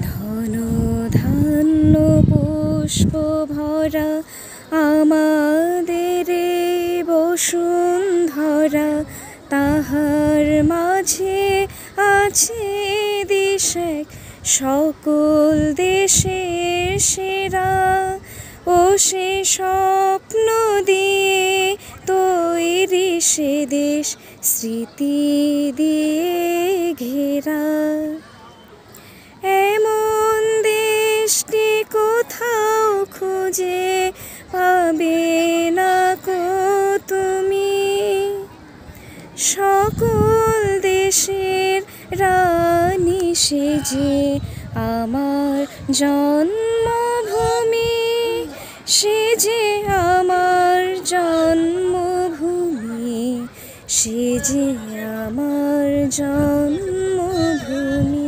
ধন ধান্য পুষ্প ভরা আমাদের বসুন্ধরা, তাহার মাঝে আছে দেশ এক সকল দেশের সেরা। ও সে স্বপ্ন দিয়ে তৈরি সে দেশ স্মৃতি দিয়ে ঘেরা। এমন দেশটি কোথাও খুঁজে পাবে না কো তুমি, সকল দেশের রানী সে যে আমার জন্মভূমি, সে যে আমার জন্মভূমি, সে যে আমার জন্মভূমি।